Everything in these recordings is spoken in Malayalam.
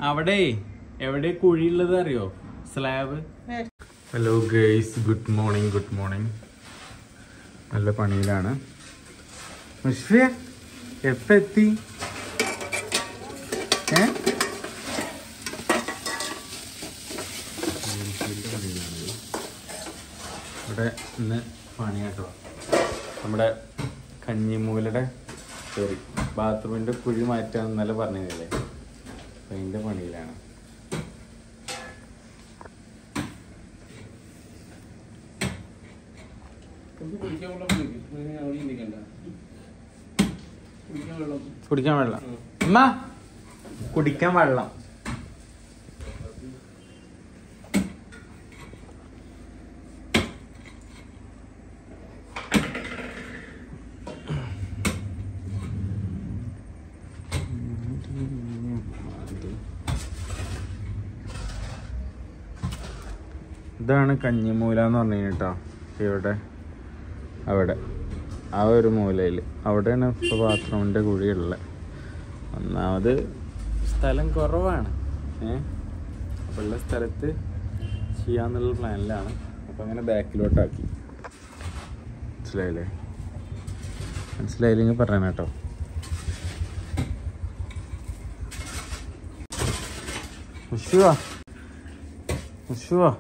അവിടെ എവിടെ കുഴിയുള്ളത് അറിയോ? Slab. Hello guys, good morning. നല്ല പണിയിലാണ്. എപ്പ എത്തി? ഇവിടെ ഇന്ന് പണിയാട്ടോ. നമ്മുടെ കഞ്ഞിമൂലയുടെ ബാത്റൂമിന്റെ കുഴി മാറ്റാന്ന് ഇന്നലെ പറഞ്ഞില്ലേ, അപ്പൊ അതിന്റെ പണിയിലാണ്. കുടിക്കാൻ വെള്ളം അമ്മ, കുടിക്കാൻ വെള്ളം. ഇതാണ് കഞ്ഞിമൂല എന്ന് പറഞ്ഞു കേട്ടോ. ഇവിടെ അവിടെ ആ ഒരു മൂലയിൽ അവിടെയാണ് ഇപ്പോൾ ബാത്റൂമിൻ്റെ കുഴിയുള്ളത്. ഒന്നാമത് സ്ഥലം കുറവാണ്, അപ്പോൾ ഉള്ള സ്ഥലത്ത് ചെയ്യാന്നുള്ള പ്ലാനിലാണ്. അപ്പോൾ അങ്ങനെ ബാക്കിലോട്ടാക്കി. മനസ്സിലായില്ലെങ്കിൽ പറയണം കേട്ടോ. ഉഷുവാ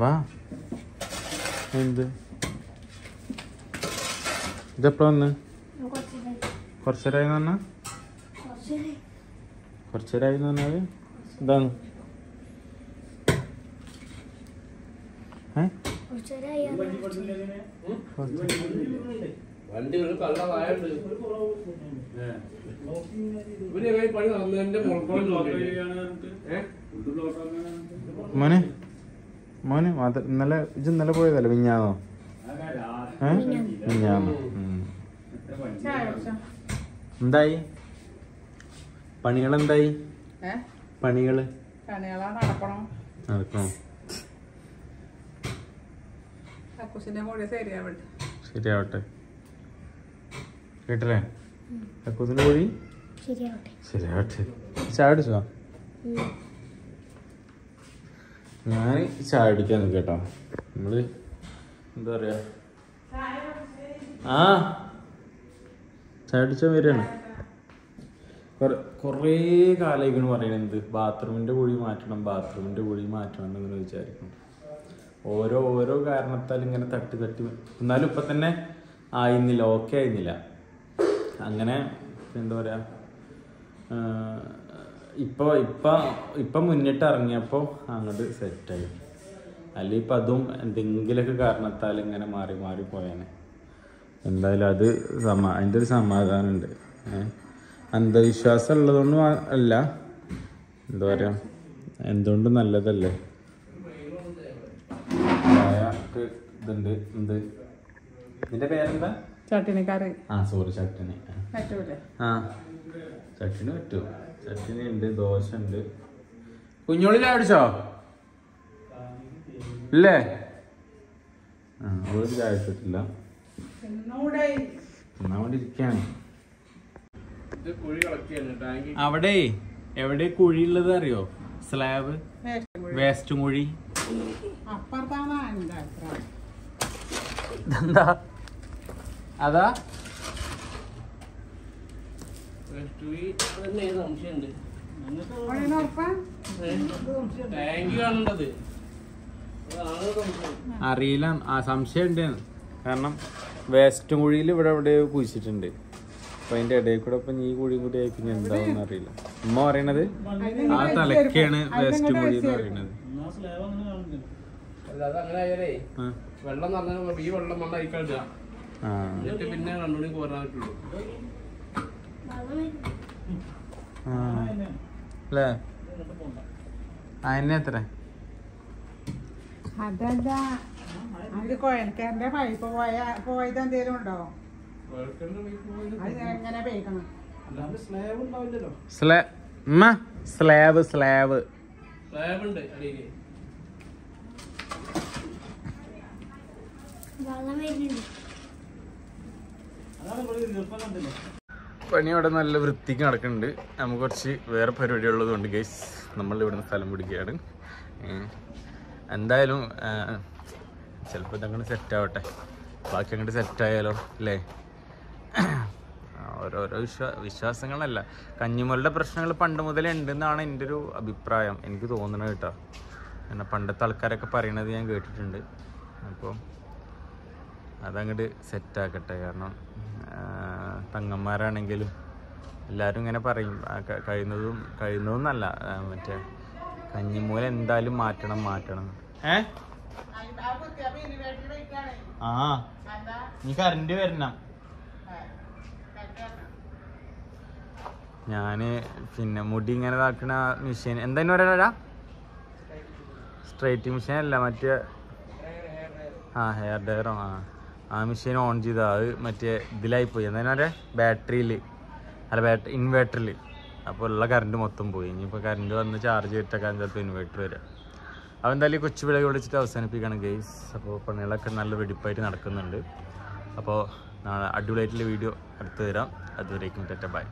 വാ. എന്ത് ഇതെപ്പോ വന്ന്? കുറച്ചേരായിന്ന് പറഞ്ഞാ കുറച്ചേരായിന്ന് പറഞ്ഞാല് എന്താണ്? മോനെ ഇന്നലെ പോയതല്ലേ? മിഞ്ഞാന്നോ? മിഞ്ഞാന്നോ? എന്തായി പണികളെന്തായി? നടക്കണോ? ശരിയാവട്ടെ. കേട്ടല്ലേ? കക്കൂസിന്റെ കോഴി ശരിയാവട്ടെ. ചായ കുടിച്ചോ? ഞാൻ ചായ കുടിക്കാൻ കേട്ടോ. നമ്മള് എന്താ പറയാ, ചായ കുടിച്ചാൽ വരികയാണ്. കുറേ കാലമായിക്കണ് പറയണത് ബാത്റൂമിന്റെ കുഴി മാറ്റണം എന്ന് വിചാരിക്കണം. ഓരോ കാരണത്താൽ ഇങ്ങനെ തട്ടി എന്നാലും ഇപ്പൊ തന്നെ ആയിരുന്നില്ല, ഓക്കെ ആയിരുന്നില്ല. അങ്ങനെ എന്താ പറയാ, ഇപ്പൊ മുന്നിട്ട് ഇറങ്ങിയപ്പോ അങ്ങോട്ട് സെറ്റായി. അല്ലെങ്കിൽ ഇപ്പം അതും എന്തെങ്കിലുമൊക്കെ കാരണത്താൽ ഇങ്ങനെ മാറി പോയാനെ. എന്തായാലും അത് അതിൻ്റെ ഒരു സമാധാനമുണ്ട്. അന്ധവിശ്വാസം ഉള്ളതുകൊണ്ടും അല്ല, എന്താ പറയുക, എന്തുകൊണ്ടും നല്ലതല്ലേ. ഇതുണ്ട്. എന്ത് ഇതിന്റെ പേരെന്താ? ചട്ടിനിക്കാറ്. സോറി, ചട്ടിനി. ചട്ടിനി പറ്റുമോ? ചട്ടിനി ഉണ്ട്, ദോശ ഉണ്ട്. കുഞ്ഞോളി ചായ കുടിച്ചോ? ഇല്ലേ? അവള് ചായ കുടിച്ചിട്ടില്ല, എന്നാണ്ടിരിക്കാണ്. അവിടെ എവിടെ കുഴിയുള്ളത് അറിയോ? സ്ലാബ്, വേസ്റ്റ് കുഴി. എന്താ അതാ? അറിയില്ല, സംശയം ഉണ്ട്. കാരണം വേസ്റ്റ് കുഴിയിൽ ഇവിടെ കുഴിച്ചിട്ടുണ്ട്. അപ്പൊ അതിന്റെ ഇടയിൽ കൂടെ ഇപ്പൊ ഈ കുഴിയും കൂടി ആയിരിക്കും എന്താണെന്ന് അറിയില്ല. ഉമ്മ പറയണത് ആ തലക്കാണ് വേസ്റ്റ് കുഴി എന്ന് പറയണത്. വെള്ളം ഈ വെള്ളം പിന്നെ കണ്ണൂടി പോരാൻ പറ്റുള്ളൂ അല്ലേ? അതിന് എത്ര? അതല്ല, അത് കുഴൽക്കാരന്റെ പൈപ്പ് പോയത് എന്തേലും ഉണ്ടോ? എങ്ങനെ പേക്കണം? സ്ലാബ് പണി അവിടെ നല്ല വൃത്തിക്ക് നടക്കുന്നുണ്ട്. നമുക്ക് കുറച്ച് വേറെ പരിപാടി ഉള്ളതുകൊണ്ട് ഗൈസ് നമ്മൾ ഇവിടുന്ന് സ്ഥലം പിടിക്കുകയാണ്. എന്തായാലും ചിലപ്പോൾ ഇതങ്ങോട്ട് സെറ്റ് ആവട്ടെ, ബാക്കി അങ്ങോട്ട് സെറ്റായാലോ അല്ലേ? ഓരോരോ വിശ്വാസങ്ങളല്ല. കഞ്ഞിമൂലയുടെ പ്രശ്നങ്ങൾ പണ്ട് മുതലേ ഉണ്ടെന്നാണ് എൻ്റെ ഒരു അഭിപ്രായം, എനിക്ക് തോന്നുന്നത് കേട്ടോ. കാരണം പണ്ടത്തെ ആൾക്കാരൊക്കെ പറയണത് ഞാൻ കേട്ടിട്ടുണ്ട്. അപ്പോൾ അതങ്ങോട്ട് സെറ്റാക്കട്ടെ. കാരണം തങ്ങന്മാരാണെങ്കിലും എല്ലാവരും ഇങ്ങനെ പറയും കഴിയുന്നതെന്നല്ല, മറ്റേ കഞ്ഞിമൂല എന്തായാലും മാറ്റണം. ആ നീ കറണ്ട് വരണം. ഞാന് പിന്നെ മുടി ഇങ്ങനെ ഇതാക്കണ മെഷീൻ എന്തായാലും പറയാ, സ്ട്രൈറ്റിംഗ് മെഷീൻ അല്ല, മറ്റേ ഹെയർ ഡയറോ ആ മെഷീൻ ഓൺ ചെയ്താൽ അത് മറ്റേ ഇതിലായിപ്പോയി. എന്തായാലും പറയാ ബാറ്ററിയിൽ ഇൻവേർട്ടറിൽ. അപ്പോൾ ഉള്ള കറണ്ട് മൊത്തം പോയി. ഇനിയിപ്പോൾ കറണ്ട് വന്ന് ചാർജ് ചെയ്തിട്ടൊക്കെ ചിലപ്പോൾ ഇൻവേർട്ടർ വരാം. അപ്പോൾ എന്തായാലും കൊച്ചു വിളവ് വിളിച്ചിട്ട് അവസാനിപ്പിക്കണം ഗെയ്സ്. അപ്പോൾ പണികളൊക്കെ നല്ല വെടിപ്പായിട്ട് നടക്കുന്നുണ്ട്. അപ്പോൾ നാളെ അടിപൊളിയായിട്ടുള്ള വീഡിയോ അടുത്ത് തരാം. അതുവരേക്കും ബൈ.